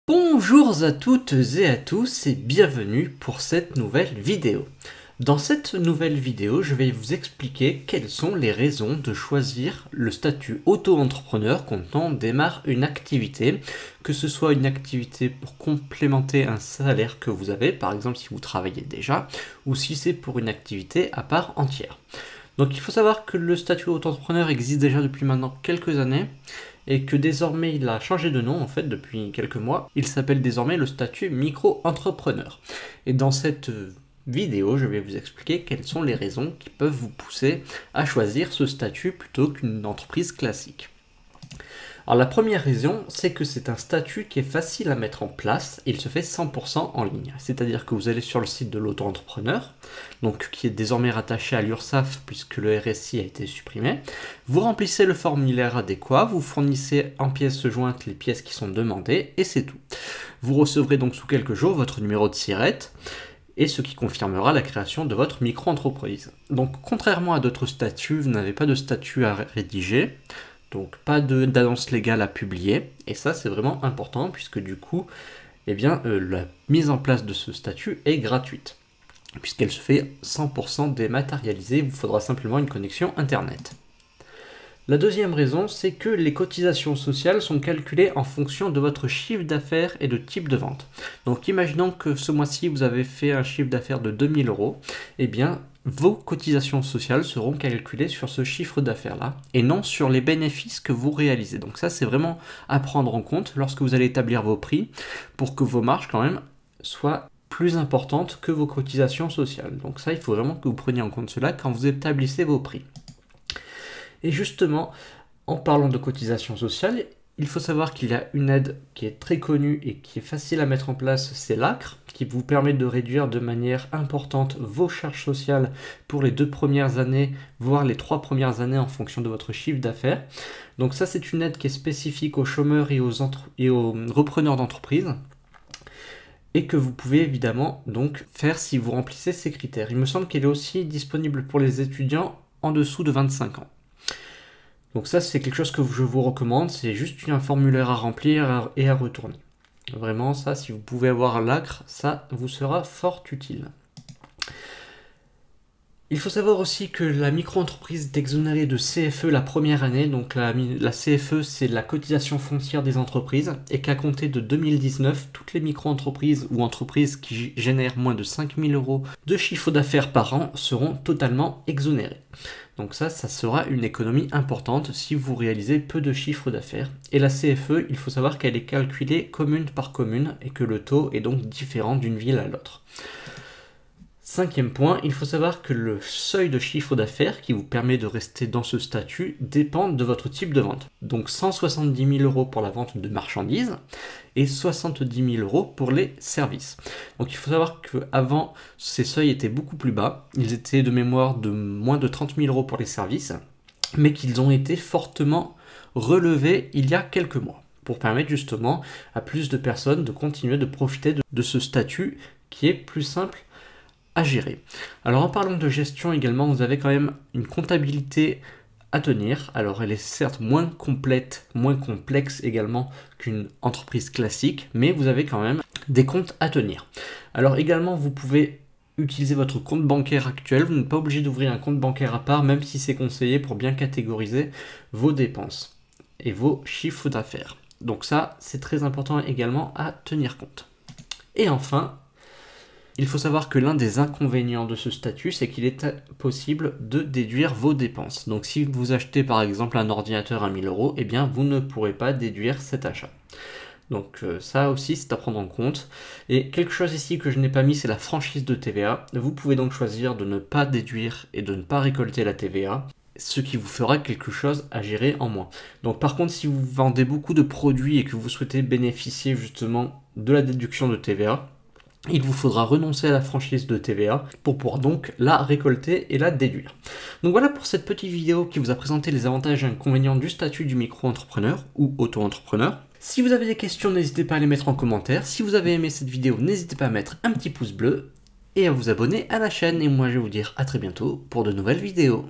Bonjour à toutes et à tous et bienvenue pour cette nouvelle vidéo. Dans cette nouvelle vidéo, je vais vous expliquer quelles sont les raisons de choisir le statut auto-entrepreneur quand on démarre une activité, que ce soit une activité pour complémenter un salaire que vous avez, par exemple si vous travaillez déjà, ou si c'est pour une activité à part entière. Donc il faut savoir que le statut auto-entrepreneur existe déjà depuis maintenant quelques années, et que désormais il a changé de nom en fait depuis quelques mois. Il s'appelle désormais le statut micro-entrepreneur. Et dans cette vidéo, je vais vous expliquer quelles sont les raisons qui peuvent vous pousser à choisir ce statut plutôt qu'une entreprise classique. Alors la première raison, c'est que c'est un statut qui est facile à mettre en place, il se fait 100% en ligne. C'est-à-dire que vous allez sur le site de l'auto-entrepreneur, donc qui est désormais rattaché à l'URSSAF puisque le RSI a été supprimé. Vous remplissez le formulaire adéquat, vous fournissez en pièces jointes les pièces qui sont demandées et c'est tout. Vous recevrez donc sous quelques jours votre numéro de SIRET et ce qui confirmera la création de votre micro-entreprise. Donc contrairement à d'autres statuts, vous n'avez pas de statut à rédiger. Donc pas d'annonce légale à publier, et ça c'est vraiment important puisque du coup, la mise en place de ce statut est gratuite, puisqu'elle se fait 100% dématérialisée, il vous faudra simplement une connexion internet. La deuxième raison, c'est que les cotisations sociales sont calculées en fonction de votre chiffre d'affaires et de type de vente. Donc imaginons que ce mois-ci vous avez fait un chiffre d'affaires de 2000 €, eh bien vos cotisations sociales seront calculées sur ce chiffre d'affaires-là et non sur les bénéfices que vous réalisez. Donc ça, c'est vraiment à prendre en compte lorsque vous allez établir vos prix pour que vos marges quand même soient plus importantes que vos cotisations sociales. Donc ça, il faut vraiment que vous preniez en compte cela quand vous établissez vos prix. Et justement, en parlant de cotisations sociales, il faut savoir qu'il y a une aide qui est très connue et qui est facile à mettre en place, c'est l'ACRE, qui vous permet de réduire de manière importante vos charges sociales pour les 2 premières années, voire les 3 premières années en fonction de votre chiffre d'affaires. Donc ça, c'est une aide qui est spécifique aux chômeurs et aux repreneurs d'entreprise, et que vous pouvez évidemment donc faire si vous remplissez ces critères. Il me semble qu'elle est aussi disponible pour les étudiants en dessous de 25 ans. Donc ça, c'est quelque chose que je vous recommande, c'est juste un formulaire à remplir et à retourner. Vraiment, ça, si vous pouvez avoir l'ACRE, ça vous sera fort utile. Il faut savoir aussi que la micro-entreprise est exonérée de CFE la première année, donc la CFE c'est la cotisation foncière des entreprises, et qu'à compter de 2019, toutes les micro-entreprises ou entreprises qui génèrent moins de 5000 € de chiffre d'affaires par an seront totalement exonérées. Donc ça sera une économie importante si vous réalisez peu de chiffre d'affaires. Et la CFE, il faut savoir qu'elle est calculée commune par commune et que le taux est donc différent d'une ville à l'autre. Cinquième point, il faut savoir que le seuil de chiffre d'affaires qui vous permet de rester dans ce statut dépend de votre type de vente. Donc 170 000 € pour la vente de marchandises et 70 000 € pour les services. Donc il faut savoir qu'avant, ces seuils étaient beaucoup plus bas. Ils étaient de mémoire de moins de 30 000 € pour les services, mais qu'ils ont été fortement relevés il y a quelques mois, pour permettre justement à plus de personnes de continuer de profiter de ce statut qui est plus simple à gérer. Alors en parlant de gestion également, vous avez quand même une comptabilité à tenir. Alors elle est certes moins complète, moins complexe également qu'une entreprise classique, mais vous avez quand même des comptes à tenir. Alors également, vous pouvez utiliser votre compte bancaire actuel, vous n'êtes pas obligé d'ouvrir un compte bancaire à part, même si c'est conseillé pour bien catégoriser vos dépenses et vos chiffres d'affaires. Donc ça, c'est très important également à tenir compte. Et enfin, il faut savoir que l'un des inconvénients de ce statut, c'est qu'il est possible de déduire vos dépenses. Donc si vous achetez par exemple un ordinateur à 1000 €, eh bien vous ne pourrez pas déduire cet achat. Donc ça aussi, c'est à prendre en compte. Et quelque chose ici que je n'ai pas mis, c'est la franchise de TVA. Vous pouvez donc choisir de ne pas déduire et de ne pas récolter la TVA, ce qui vous fera quelque chose à gérer en moins. Donc par contre, si vous vendez beaucoup de produits et que vous souhaitez bénéficier justement de la déduction de TVA, il vous faudra renoncer à la franchise de TVA pour pouvoir donc la récolter et la déduire. Donc voilà pour cette petite vidéo qui vous a présenté les avantages et inconvénients du statut du micro-entrepreneur ou auto-entrepreneur. Si vous avez des questions, n'hésitez pas à les mettre en commentaire. Si vous avez aimé cette vidéo, n'hésitez pas à mettre un petit pouce bleu et à vous abonner à la chaîne. Et moi je vais vous dire à très bientôt pour de nouvelles vidéos.